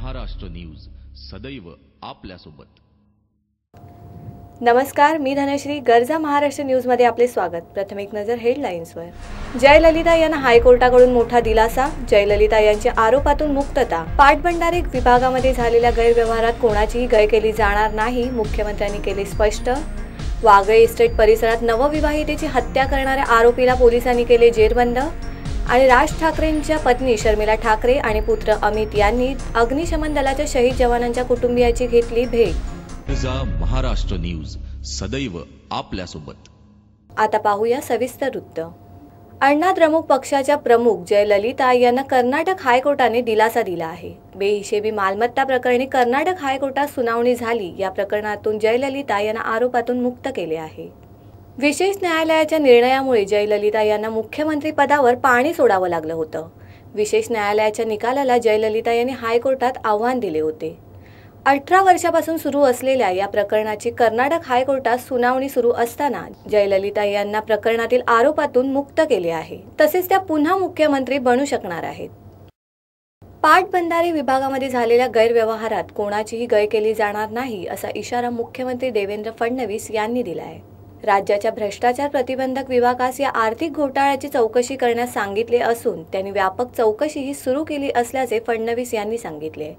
Maharashtra news सदैव आपल्यासोबत। नमस्कार, मी धनश्री। गरजा महाराष्ट्र न्यूजमध्ये आपले स्वागत। प्रथम एक नजर हेडलाईन्सवर। जयललिता यांना हायकोर्टाकडून मोठा दिलासा। जयललिता यांच्या आरोपातून मुक्तता। पाटबंधारे विभागामध्ये झालेल्या गैरव्यवहारात कोणाचीही गय केली जाणार नाही, मुख्यमंत्र्यांनी केले स्पष्ट। वागळे इस्टेट परिसरात नवविवाहितेची हत्या करणाऱ्या आरोपीला पोलिसांनी केले जेरबंद। आणि राज ठाकरेंच्या पत्नी शर्मिला ठाकरे आणि पुत्र अमित यांनी अग्निशमन दलाच्या शहीद जवानांच्या कुटुंबियाची घेतली भेट। गरजा महाराष्ट्र न्यूज सदैव आपल्यासोबत। आता पाहूया सविस्तर वृत्त। अण्णा द्रमुक पक्षाच्या प्रमुख जयललिता यांना कर्नाटक हायकोर्टाने दिलासा दिला आहे। बेहिशेबी मालमत्ता प्रकरणी कर्नाटक हायकोर्टात सुनावणी झाली। या प्रकरणातून जयललिता यांना आरोपातून मुक्त केले आहे। विशेष न्यायालयाच्या निर्णयामुळे जयललिता यांना मुख्यमंत्री पदावर पाणी सोडावं लागलं होतं। विशेष न्यायालयाच्या निकालाला जयललिता यांनी हायकोर्टात आव्हान दिले होते। 18 वर्षापासून सुरू असलेल्या या प्रकरणाची कर्नाटक हायकोर्टात सुनावणी सुरू असताना जयललिता यांना प्रकरणातील आरोपातून मुक्त केले आहे। तसेच त्या पुन्हा मुख्यमंत्री बनू शकणार आहेत। पाटबंधारे विभागामध्ये झालेल्या गैरव्यवहारात कोणाचीही गय केली जाणार नाही, असा इशारा मुख्यमंत्री देवेंद्र फडणवीस यांनी दिला आहे। राज्याच्या भ्रष्टाचार प्रतिबंधक विभागास या आर्थिक घोटाळ्याची चौकशी करण्यास सांगितले असून त्यांनी व्यापक चौकशीही सुरू केली असल्याचे फडणवीस यांनी सांगितले।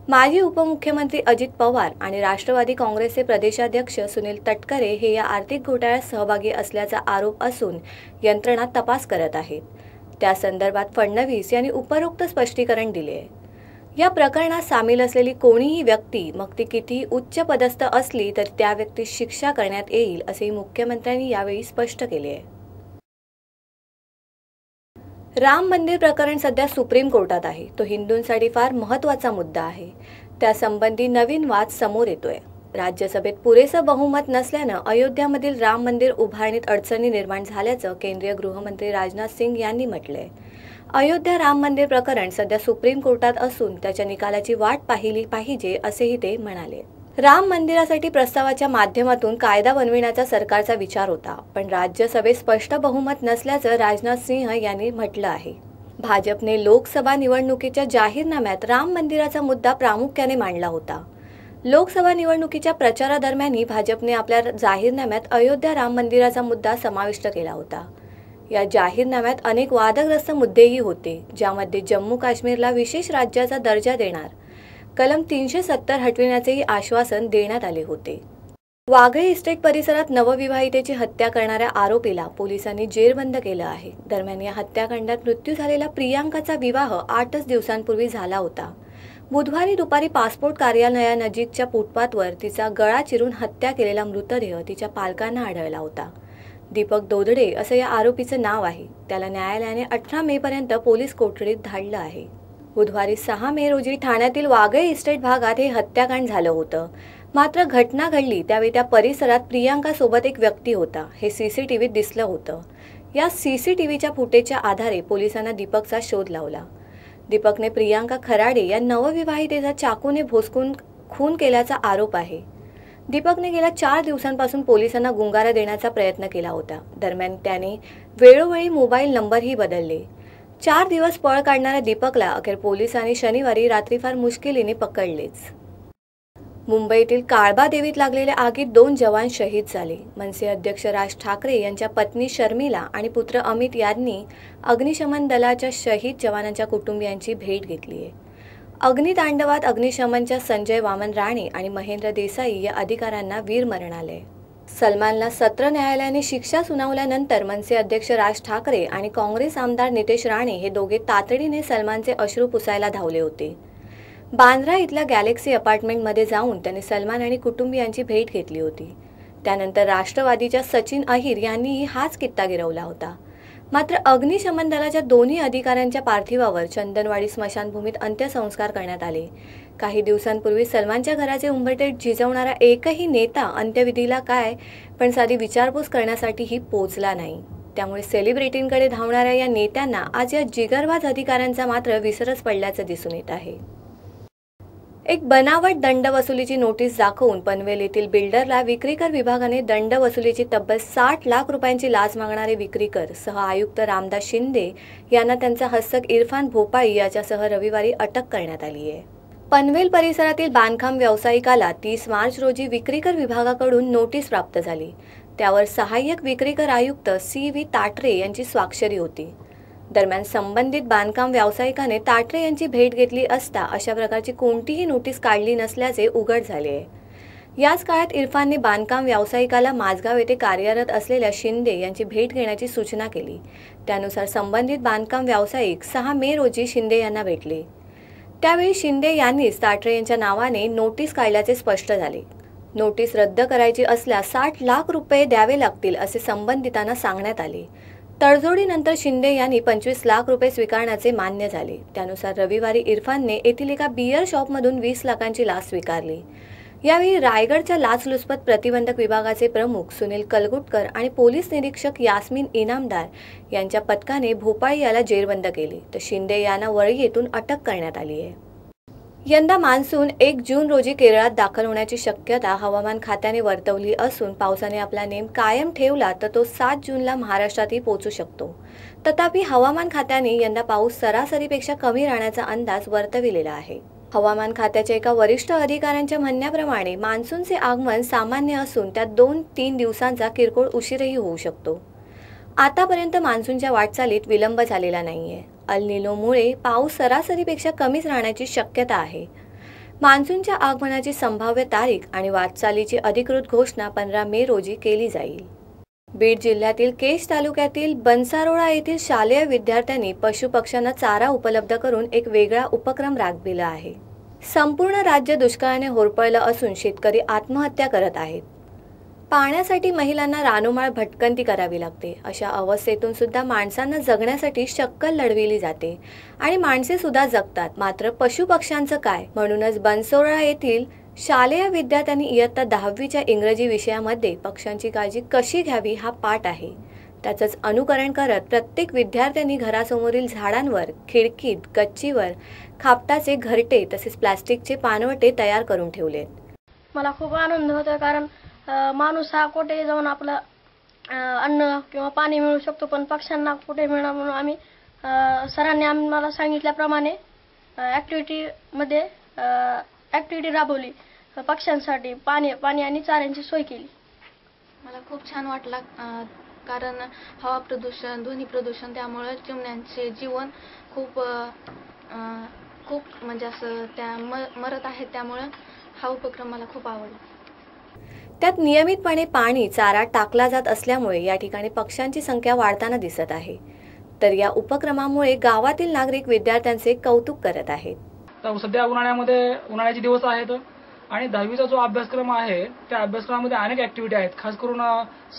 माजी उपमुख्यमंत्री अजित पवार आणि राष्ट्रवादी काँग्रेसचे प्रदेशाध्यक्ष सुनील तटकरे हे या आर्थिक घोटाळ्यात सहभागी असल्याचा आरोप असून यंत्रणा तपास करत आहेत। त्या संदर्भात फडणवीस यांनी उपरोक्त स्पष्टीकरण दिले आहे। या प्रकरणात सामील असलेली कोणीही व्यक्ती, मग ती कितीही उच्च पदस्थ असली तर त्या व्यक्तीस शिक्षा करण्यात येईल, असेही मुख्यमंत्र्यांनी यावेळी स्पष्ट केले आहे। राम मंदिर प्रकरण सध्या सुप्रीम कोर्टात आहे। तो हिंदूंसाठी फार महत्त्वाचा मुद्दा आहे। त्यासंबंधी नवीन वाद समोर येतोय। राज्यसभेत पुरेसं बहुमत नसल्यानं अयोध्यामधील राम मंदिर उभारणीत अडचणी निर्माण झाल्याचं केंद्रीय गृहमंत्री राजनाथ सिंग यांनी म्हटलंय। अयोध्या राम मंदिर प्रकरण सध्या सुप्रीम कोर्टात असून त्याच्या निकालाची वाट पाहिली पाहिजे, असेही ते म्हणाले। राम मंदिरासाठी प्रस्तावाच्या माध्यमातून कायदा बनविण्याचा सरकारचा विचार होता, पण राज्यसभेत स्पष्ट बहुमत नसल्याचं राजनाथ सिंह यांनी म्हटलं आहे। भाजपने लोकसभा निवडणुकीच्या जाहीरनाम्यात राम मंदिराचा मुद्दा प्रामुख्याने मांडला होता। लोकसभा निवडणुकीच्या प्रचारादरम्यानही भाजपने आपल्या जाहीरनाम्यात अयोध्या राम मंदिराचा मुद्दा समाविष्ट केला होता। या जाहीरनाम्यात अनेक वादग्रस्त मुद्देही होते, ज्यामध्ये जम्मू काश्मीरला विशेष राज्याचा दर्जा देणार, कलम 370 हटविण्याचेही आश्वासन देण्यात आले होते। वागळे इस्टेट परिसरात नवविवाहितेची हत्या करणाऱ्या आरोपीला पोलिसांनी जेरबंद केलं आहे। दरम्यान या हत्याकांडात मृत्यू झालेल्या प्रियांकाचा विवाह 8 दिवसांपूर्वी झाला होता। बुधवारी दुपारी पासपोर्ट कार्यालयानजीकच्या फुटपाथवर तिचा गळा चिरून हत्या केलेला मृतदेह तिच्या पालकांना आढळला होता। दीपक दोदडे असं या आरोपीचं नाव आहे। त्याला न्यायालयाने 18 मे पर्यंत पोलीस कोठडीत धाडलं आहे। बुधवारी 6 मे रोजी ठाण्यातील वागळे इस्टेट भागात हे हत्याकांड झालं होतं। मात्र घटना घडली त्यावेळी त्या परिसरात प्रियांका सोबत एक व्यक्ती होता, हे सीसीटीव्हीत दिसलं होतं। या सीसीटीव्हीच्या फुटेजच्या आधारे पोलिसांना दीपकचा शोध लावला। दीपकने प्रियांका खराडे या नवविवाहितेचा चाकूने भोसकून खून केल्याचा आरोप आहे। दीपकने गेल्या 4 दिवसांपासून पोलिसांना गुंगारा देण्याचा प्रयत्न केला होता। दरम्यान त्याने वेळोवेळी मोबाईल नंबरही बदलले। 4 दिवस पळ काढणाऱ्या दीपकला अखेर पोलिसांनी शनिवारी रात्री फार मुश्किलीने पकडलेच। मुंबईतील काळबा देवीत लागलेल्या आगीत 2 जवान शहीद झाले। मनसे अध्यक्ष राज ठाकरे यांच्या पत्नी शर्मिला आणि पुत्र अमित यांनी अग्निशमन दलाच्या शहीद जवानांच्या कुटुंबियांची भेट घेतली आहे। अग्नितांडवात अग्निशमनच्या संजय वामन राणे आणि महेंद्र देसाई या अधिकाऱ्यांना वीरमरण आले। सलमानला सत्र न्यायालयाने शिक्षा सुनावल्यानंतर मनसे अध्यक्ष राज ठाकरे आणि काँग्रेस आमदार नितेश राणे हे दोघे तातडीने सलमानचे अश्रू पुसायला धावले होते। बांद्रा इथल्या गॅलेक्सी अपार्टमेंटमध्ये जाऊन त्यांनी सलमान आणि कुटुंबियांची भेट घेतली होती। त्यानंतर राष्ट्रवादीच्या सचिन अहिर यांनीही हाच कित्ता गिरवला होता। मात्र अग्निशमन दलाच्या दोन्ही अधिकाऱ्यांच्या पार्थिवावर चंदनवाडी स्मशानभूमीत अंत्यसंस्कार करण्यात आले। काही दिवसांपूर्वी सलमानच्या घराचे उंबरठे झिजवणारा एकही नेता अंत्यविधीला काय पण साधी विचारपूस करण्यासाठीही पोचला नाही। त्यामुळे सेलिब्रिटींकडे धावणाऱ्या या नेत्यांना आज या जिगरबाज अधिकाऱ्यांचा मात्र विसरच पडल्याचं दिसून येत आहे। एक बनावट दंड वसुलीची नोटीस दाखवून पनवेल येथील बिल्डरला विक्रीकर विभागाने दंड वसुलीची तब्बल 60 लाख रुपयांची लाच मागणारे विक्रीकर सह आयुक्त रामदास शिंदे यांना त्यांचा हस्तक इरफान भोपाळी याच्यासह रविवारी अटक करण्यात आली आहे। पनवेल परिसरातील बांधकाम व्यावसायिकाला 30 मार्च रोजी विक्रीकर विभागाकडून नोटीस प्राप्त झाली. त्यावर सहाय्यक विक्रीकर आयुक्त CV ताटरे यांची स्वाक्षरी होती. दरम्यान संबंधित बांधकाम व्यावसायिकाने ताटरे यांची भेट घेतली असता अशा प्रकारची कोणतीही नोटीस काढली नसल्याचे उघड झाले आहे. याच काळात इरफानने बांधकाम व्यावसायिकाला माझगाव येथे कार्यरत असलेल्या शिंदे यांची भेट घेण्याची सूचना केली. त्यानुसार संबंधित बांधकाम व्यावसायिक 6 मे रोजी शिंदे यांना भेटले. त्यावेळी शिंदे यांनीच ताटरे यांच्या नावाने नोटीस काढल्याचे स्पष्ट झाले. नोटीस रद्द करायची असल्यास 60 लाख रुपये द्यावे लागतील असे संबंधितांना सांगण्यात आले. तडजोडीनंतर शिंदे यांनी 25 लाख रुपये स्वीकारण्याचे मान्य झाले. त्यानुसार रविवारी इरफानने येथील एका बियर शॉपमधून 20 लाखांची लाच स्वीकारली. यावेळी रायगडच्या लाचलुचपत प्रतिबंधक विभागाचे प्रमुख सुनील कलगुटकर आणि पोलीस निरीक्षक यास्मीन इनामदार यांच्या पथकाने भोपाळ याला जेरबंद केले, तर शिंदे यांना वरळी येथून अटक करण्यात आली आहे. यंदा मान्सून 1 जून रोजी केरळात दाखल होण्याची शक्यता हवामान खात्याने वर्तवली असून पावसाने आपला नेम कायम ठेवला तर तो 7 जूनला महाराष्ट्रातही पोहोचू शकतो. तथापि हवामान खात्याने यंदा पाऊस सरासरीपेक्षा कमी राहण्याचा अंदाज वर्तविलेला आहे. हवामान खात्याच्या एका वरिष्ठ अधिकाऱ्यांच्या म्हणण्याप्रमाणे मान्सूनचे आगमन सामान्य असून त्यात 2-3 दिवसांचा किरकोळ उशीरही होऊ शकतो. आतापर्यंत मान्सूनच्या वाटचालीत विलंब झालेला नाहीये. अल निनोमुळे पाऊस सरासरीपेक्षा कमीच राहण्याची शक्यता आहे. मान्सूनच्या आगमनाची संभाव्य तारीख आणि वाटचालीची अधिकृत घोषणा 15 मे रोजी केली जाईल. बीड जिल्ह्यातील केज तालुक्यातील बनसारोळा येथील शालेय विद्यार्थ्यांनी पशुपक्ष्यांना चारा उपलब्ध करून एक वेगळा उपक्रम राबविला आहे. संपूर्ण राज्य दुष्काळाने होरपळलं असून शेतकरी आत्महत्या करत आहेत. पाण्यासाठी महिलांना रानोमाळ भटकंती करावी लागते. अशा अवस्थेतून सुद्धा माणसांना जगण्यासाठी शक्कल लढविली जाते आणि माणसे सुद्धा जगतात. मात्र पशुपक्ष्यांचं काय? म्हणूनच बनसोळा येथील शालेय विद्यार्थ्यांनी इयत्ता 10वीच्या इंग्रजी विषयामध्ये पक्ष्यांची काळजी कशी घ्यावी हा पाठ आहे. त्याचंच अनुकरण करत प्रत्येक विद्यार्थ्यांनी घरासमोरील झाडांवर, खिडकीत, गच्चीवर खापटाचे घरटे तसेच प्लास्टिकचे पानवटे तयार करून ठेवलेत. मला खूप आनंद होतो, कारण माणूस हा कुठेही जाऊन आपलं अन्न किंवा पाणी मिळू शकतो, पण पक्ष्यांना कुठे मिळणार म्हणून आम्ही सरांनी आम्हाला सांगितल्याप्रमाणे ॲक्टिव्हिटी राबवली. पक्ष्यांसाठी पाणी आणि चाऱ्यांची सोय केली. मला खूप छान वाटलं, कारण हवा प्रदूषण, ध्वनी प्रदूषण, त्यामुळे चिमण्यांचे जीवन खूप म्हणजे असं त्या मरत आहेत. त्यामुळे हा उपक्रम मला खूप आवडला. त्यात नियमितपणे पाणी, चारा टाकला जात असल्यामुळे या ठिकाणी पक्ष्यांची संख्या वाढताना दिसत आहे. तर या उपक्रमामुळे गावातील नागरिक विद्यार्थ्यांचे कौतुक करत आहेत. सध्या उन्हाळ्याचे दिवस आहेत आणि 10वीचा जो अभ्यासक्रम आहे त्या अभ्यासक्रमामध्ये अनेक ऍक्टिव्हिटी आहेत. खास करून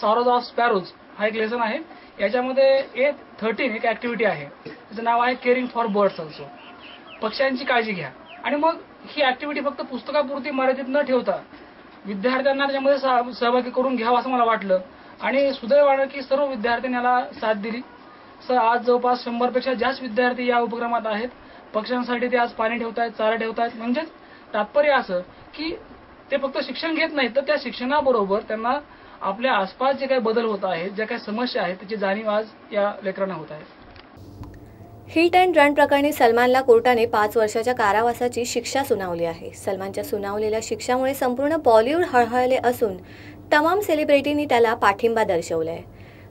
सॉरोज ऑफ स्पॅरोज हा एक लेसन आहे. याच्यामध्ये A13 एक ऍक्टिव्हिटी आहे, त्याचं नाव आहे केअरिंग फॉर बर्ड्स ऑल्सो. पक्ष्यांची काळजी घ्या. आणि मग ही ऍक्टिव्हिटी फक्त पुस्तकापुरती मर्यादित न ठेवता विद्यार्थ्यांना त्याच्यामध्ये सहभागी करून घ्यावं असं मला वाटलं आणि सुदैवानं की सर्व विद्यार्थ्यांनी याला साथ दिली. आज जवळपास 100 पेक्षा जास्त विद्यार्थी या उपक्रमात आहेत. पक्ष्यांसाठी ते आज पाणी ठेवतायत, चारा ठेवतायत. म्हणजेच तात्पर्य असं की ते फक्त शिक्षण घेत नाहीत, तर त्या शिक्षणाबरोबर त्यांना आपल्या आसपास जे काही बदल होत आहेत, ज्या काही समस्या आहेत, त्याची जाणीव आज या लेकरांना होत आहे. हिट अँड रन प्रकरणी सलमानला कोर्टाने 5 वर्षाच्या कारावासाची शिक्षा सुनावली आहे. सलमानच्या सुनावलेल्या शिक्षामुळे संपूर्ण बॉलिवूड हळहळले असून तमाम सेलिब्रिटींनी त्याला पाठिंबा दर्शवलाय.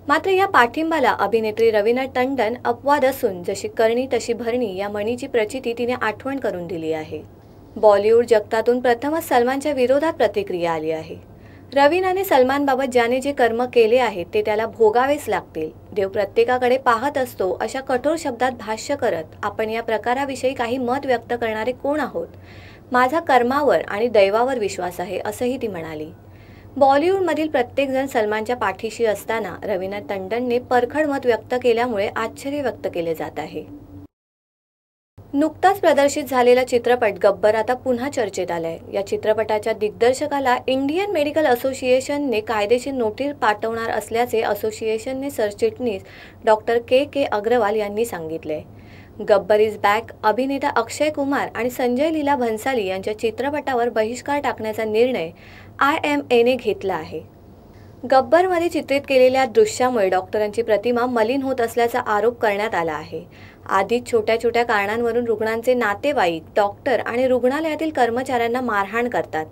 मात्र या पाठिंबाला अभिनेत्री रवीना टंडन अपवाद असून जशी करणी तशी भरणी या म्हणीची प्रचिती तिने आठवण करून दिली आहे. बॉलिवूड जगतातून प्रथमच सलमानच्या विरोधात प्रतिक्रिया आली आहे. रवीनाने सलमानबाबत ज्याने जे कर्म केले आहेत ते त्याला भोगावेच लागतील. देव प्रत्येकाकडे पाहत असतो अशा कठोर शब्दात भाष्य करत आपण या प्रकाराविषयी काही मत व्यक्त करणारे कोण आहोत? माझा कर्मावर आणि दैवावर विश्वास आहे असंही ती म्हणाली. बॉलिवूडमधील प्रत्येकजण सलमानच्या पाठीशी असताना रवीना टंडनने परखड मत व्यक्त केल्यामुळे आश्चर्य व्यक्त केले जात आहे. नुकताच प्रदर्शित झालेला चित्रपट गब्बर आता पुन्हा चर्चेत आलाय. या चित्रपटाच्या दिग्दर्शकाला इंडियन मेडिकल असोसिएशनने कायदेशीर नोटीस पाठवणार असल्याचे असोसिएशनने सरचिटणीस डॉक्टर के अग्रवाल यांनी सांगितले. गब्बर इज बॅक अभिनेता अक्षय कुमार आणि संजय लीला भन्साली यांच्या चित्रपटावर बहिष्कार टाकण्याचा निर्णय IMAने घेतला आहे. गब्बरमध्ये चित्रित केलेल्या दृश्यामुळे डॉक्टरांची प्रतिमा मलिन होत असल्याचा आरोप करण्यात आला आहे आधीच छोट्या छोट्या कारणांवरून रुग्णांचे नातेवाईक, डॉक्टर आणि रुग्णालयातील कर्मचाऱ्यांना मारहाण करतात.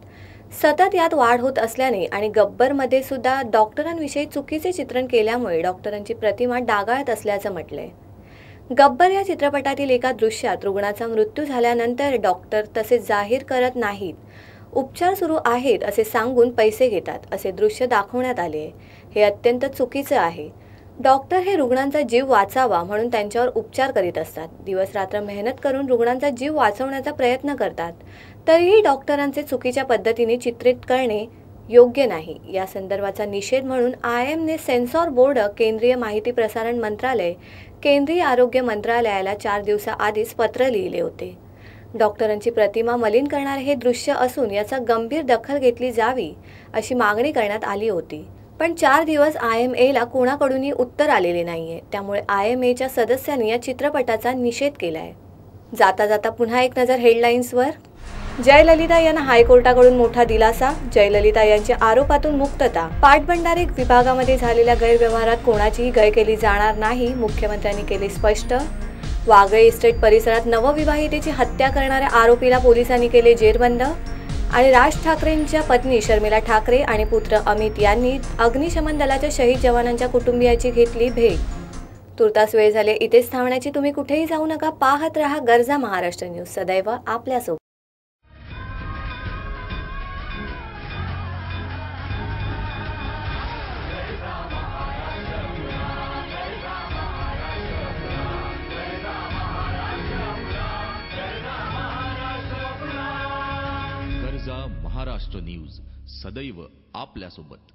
सतत यात वाढ होत असल्याने आणि गब्बरमध्ये सुद्धा डॉक्टरांविषयी चुकीचे चित्रण केल्यामुळे डॉक्टरांची प्रतिमा डागाळत असल्याचं म्हटलंय. गब्बर या चित्रपटातील एका दृश्यात रुग्णाचा मृत्यू झाल्यानंतर डॉक्टर तसे जाहीर करत नाहीत. उपचार सुरू आहेत असे सांगून पैसे घेतात असे दृश्य दाखवण्यात आले. हे अत्यंत चुकीचं आहे. डॉक्टर हे रुग्णांचा जीव वाचावा म्हणून त्यांच्यावर उपचार करीत असतात. दिवस रात्र मेहनत करून रुग्णांचा जीव वाचवण्याचा प्रयत्न करतात. तरीही डॉक्टरांचे चुकीच्या पद्धतीने चित्रित करणे योग्य नाही. या संदर्भाचा निषेध म्हणून IMने सेन्सॉर बोर्ड, केंद्रीय माहिती प्रसारण मंत्रालय, केंद्रीय आरोग्य मंत्रालयाला 4 दिवसाआधीच पत्र लिहिले होते. डॉक्टरांची प्रतिमा मलिन करणारे हे दृश्य असून याचा गंभीर दखल घेतली जावी अशी मागणी करण्यात आली होती. पण 4 दिवस IMAला कोणाकडूनही उत्तर आलेले नाहीये. त्यामुळे IMAच्या सदस्यांनी या चित्रपटाचा निषेध केलाय. जाता जाता पुन्हा एक नजर हेडलाईन्सवर. जयललिता यांना हायकोर्टाकडून मोठा दिलासा. जयललिता यांच्या आरोपातून मुक्तता. पाटबंधारे विभागामध्ये झालेल्या गैरव्यवहारात कोणाचीही गय केली जाणार नाही, मुख्यमंत्र्यांनी केले स्पष्ट. वागळे इस्टेट परिसरात नवविवाहितेची हत्या करणाऱ्या आरोपीला पोलिसांनी केले जेरबंद. आणि राज ठाकरेंच्या पत्नी शर्मिला ठाकरे आणि पुत्र अमित यांनी अग्निशमन दलाच्या शहीद जवानांच्या कुटुंबियाची घेतली भेट. तुर्तास वेळ झाले इथेच थांबण्याची. तुम्ही कुठेही जाऊ नका. पाहत रहा गर्जा महाराष्ट्र न्यूज, सदैव आपल्यासोबत. गर्जा महाराष्ट्र न्यूज, सदैव आपल्यासोबत.